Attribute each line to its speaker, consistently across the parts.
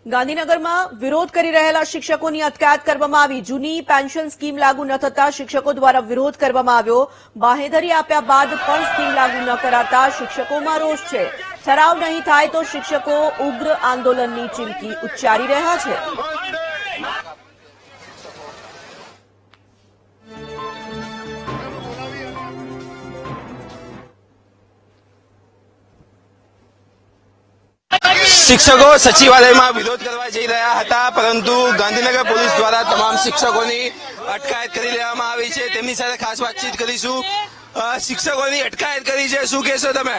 Speaker 1: ગાંધીનગરમાં વિરોધ કરી રહેલા શિક્ષકોની અટકાયત કરવામાં આવી। જૂની પેન્શન સ્કીમ લાગુ ન થતા શિક્ષકો દ્વારા વિરોધ કરવામાં આવ્યો। બાહેધરી આપ્યા બાદ પણ સ્કીમ લાગુ ન કરાતા શિક્ષકોમાં રોષ છે। ઠરાવ નહીં થાય તો શિક્ષકો ઉગ્ર આંદોલનની ચીમકી ઉચ્ચારી રહ્યા છે।
Speaker 2: શિક્ષકો સચિવાલયમાં વિરોધ કરવા જઈ રહ્યા હતા, પરંતુ ગાંધીનગર પોલીસ દ્વારા તમામ શિક્ષકોની અટકાયત કરી લેવામાં આવી છે। તેમની સાથે ખાસ વાતચીત કરીશું। શિક્ષકોની અટકાયત કરી છે, શું કહેશો તમે?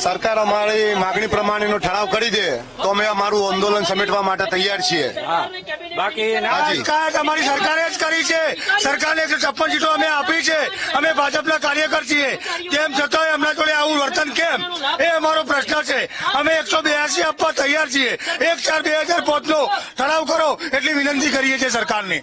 Speaker 3: સરકાર અમારી માગણી પ્રમાણેનો ઠરાવ કરી દે તો અમે અમારું આંદોલન સમેટવા માટે તૈયાર છીએ।
Speaker 4: બાકી અટકાયત અમારી સરકારે જ કરી છે। સરકારને 156 સીટો અમે આપી છે। અમે ભાજપના કાર્યકર છીએ, તેમ છતાં એમના જોડે આવું વર્તન કેમ, એ અમારો પ્રશ્ન છે। અમે 182 આપવા તૈયાર છીએ। 1/4/2005 નો ઠરાવ કરો એટલી વિનંતી કરીએ છીએ સરકારને।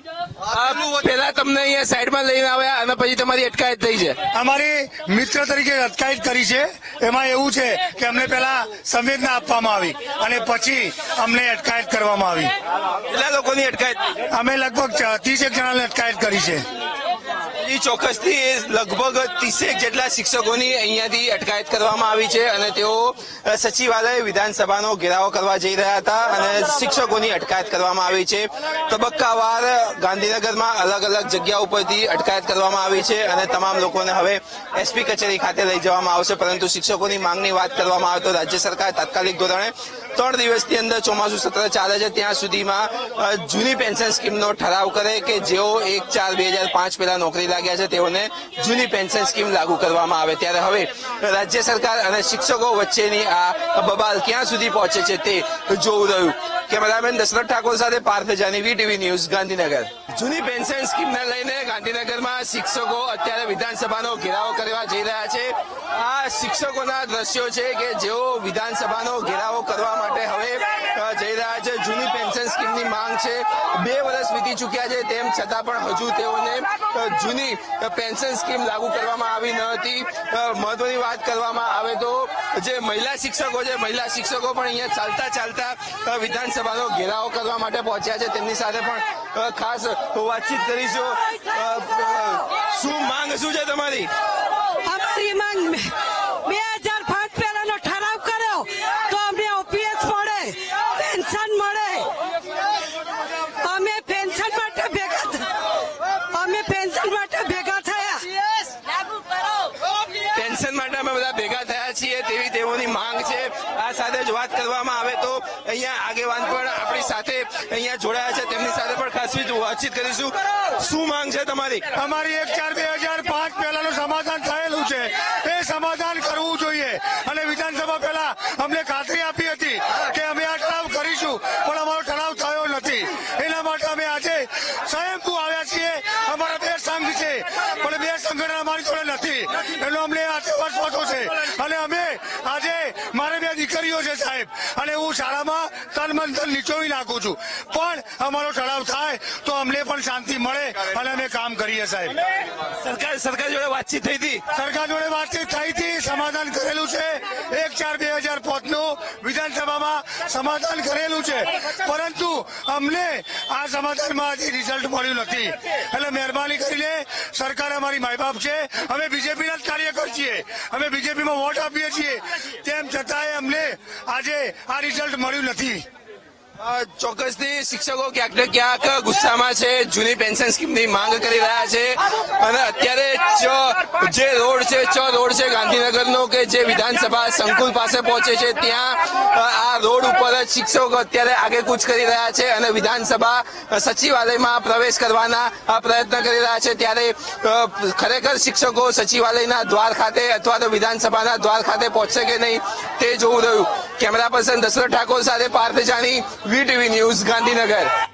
Speaker 2: પહેલા તમને અહીંયા સાઈડમાં લઈને આવ્યા અને પછી તમારી અટકાયત થઈ છે?
Speaker 4: અમારી મિત્ર તરીકે અટકાયત કરી છે। એમાં એવું છે કે અમને પહેલા સંવેદના આપવામાં આવી અને પછી અમને અટકાયત કરવામાં આવી।
Speaker 2: કેટલા લોકોની અટકાયત?
Speaker 4: અમે લગભગ 30 જણાની અટકાયત કરી છે।
Speaker 2: ચોક્કસથી લગભગ 30 જેટલા શિક્ષકોની અહીંયાથી અટકાયત કરવામાં આવી છે અને તેઓ સચિવાલય વિધાનસભાનો ઘેરાવો કરવા જઈ રહ્યા હતા અને શિક્ષકોની અટકાયત કરવામાં આવી છે। તબક્કાવાર ગાંધીનગરમાં અલગ અલગ જગ્યા ઉપરથી અટકાયત કરવામાં આવી છે અને તમામ લોકોને હવે એસપી કચેરી ખાતે લઈ જવામાં આવશે। પરંતુ શિક્ષકોની માંગની વાત કરવામાં આવે તો રાજ્ય સરકાર તાત્કાલિક ધોરણે 3 દિવસની અંદર ચોમાસુ સત્ર ચાલે છે ત્યાં સુધીમાં જૂની પેન્શન સ્કીમનો ઠરાવ કરે કે જેઓ 1/4/2005 પહેલા નોકરી લાગ્યા છે તેઓને જૂની પેન્શન સ્કીમ લાગુ કરવામાં આવે। ત્યારે હવે રાજ્ય સરકાર અને શિક્ષકો વચ્ચેની આ બબાલ ક્યાં સુધી પહોંચે છે તે જોવું રહ્યું। કેમેરામેન દશરથ ઠાકોર સાથે પાર્થ જાની, વીટીવી ન્યૂઝ, ગાંધીનગર। જૂની પેન્શન સ્કીમને લઈને ગાંધીનગરમાં શિક્ષકો અત્યારે વિધાનસભાનો ઘેરાવો કરવા જઈ રહ્યા છે। આ શિક્ષકોના દ્રશ્યો છે કે જેઓ વિધાનસભાનો ઘેરાવો કરવા માટે હવે જઈ રહ્યા છે। જૂની પેન્શન સ્કીમની માંગ છે। 2 વર્ષ વીતી ચૂક્યા છે, તેમ છતાં પણ હજુ તેઓને જૂની પેન્શન સ્કીમ લાગુ કરવામાં આવી ન હતી। મહત્વની વાત કરવામાં આવે તો જે મહિલા શિક્ષકો છે, મહિલા શિક્ષકો પણ અહીંયા ચાલતા ચાલતા વિધાનસભાનો ઘેરાવો કરવા માટે પહોંચ્યા છે। તેમની સાથે પણ ખાસ વાતચીત કરીશું। શું માંગ શું છે તમારી?
Speaker 5: અમારી માંગ 2005 પહેલાનો ઠરાવ કર્યો તો અમને ઓપીએસ મળે, પેન્શન મળે। અમે પેન્શન માટે ભેગા થયા।
Speaker 2: પેન્શન માટે અમે બધા ભેગા થયા છીએ તેવી તેઓની માંગ છે। આ સાથે જ વાત કરવામાં આવે તો અહીંયા આગેવાન પણ આપણી સાથે અહીંયા જોડાયા છે, તેમની સાથે પણ ખાસ વાતચીત કરીશું। શું માંગ છે તમારી?
Speaker 4: અમારી 1/4/2005 પહેલાનું સમાધાન થયેલું છે, એ સમાધાન કરવું જોઈએ અને વિધાનસભા પહેલા અમને ખાતરી આપી હતી કે અમે આ ઠરાવ કરીશું, પણ અમારો ઠરાવ થયો નથી। એના માટે અમે આજે સ્વયંભૂ આવ્યા છીએ। અમારા 2 સંઘ છે, પણ 2 સંગઠન અમારી જોડે નથી, એનો અમને વર્ષો છે અને અમે આજે મારે 2 દીકરીઓ છે સાહેબ, અને હું શાળામાં તન મન ધન નીચોવી નાખું છું, પણ અમારો ઠરાવ થાય તો અમને પણ શાંતિ મળે અને અમે કામ કરીએ સાહેબ।
Speaker 2: સરકાર જોડે વાતચીત થઈ હતી?
Speaker 4: સરકાર જોડે વાતચીત થઈ હતી, સમાધાન કરેલું છે। 1/4/2005 નું વિધાનસભામાં સમાધાન કરેલું છે, પરંતુ અમને આ સમાધાનમાં હજી રિઝલ્ટ મળ્યું નથી। એટલે મહેરબાની કરીને સરકાર અમારી માય બાપ છે, અમે બીજેપીના જ કાર્યકર છીએ, અમે બીજેપીમાં વોટ આપીએ છીએ, તેમ છતાંય અમને આજે આ રિઝલ્ટ મળ્યું નથી।
Speaker 2: ચોક્કસથી શિક્ષકો ક્યાંક ને ક્યાંક ગુસ્સામાં છે, જૂની પેન્શન સ્કીમની માંગ કરી રહ્યા છે અને અત્યારે જે રોડ છે ગાંધીનગરનો કે જે વિધાનસભા સંકુલ પાસે પહોંચે છે ત્યાં આ રોડ ઉપર જ શિક્ષકો અત્યારે આગેકૂચ કરી રહ્યા છે અને વિધાનસભા સચિવાલયમાં પ્રવેશ કરવાના પ્રયત્ન કરી રહ્યા છે। ત્યારે ખરેખર શિક્ષકો સચિવાલયના દ્વાર ખાતે અથવા તો વિધાનસભાના દ્વાર ખાતે પહોંચશે કે નહીં તે જોવું રહ્યું। કેમેરા પર્સન દશરથ ઠાકોર સાથે પાર્થ જાની, વીટીવી ન્યૂઝ, ગાંધીનગર।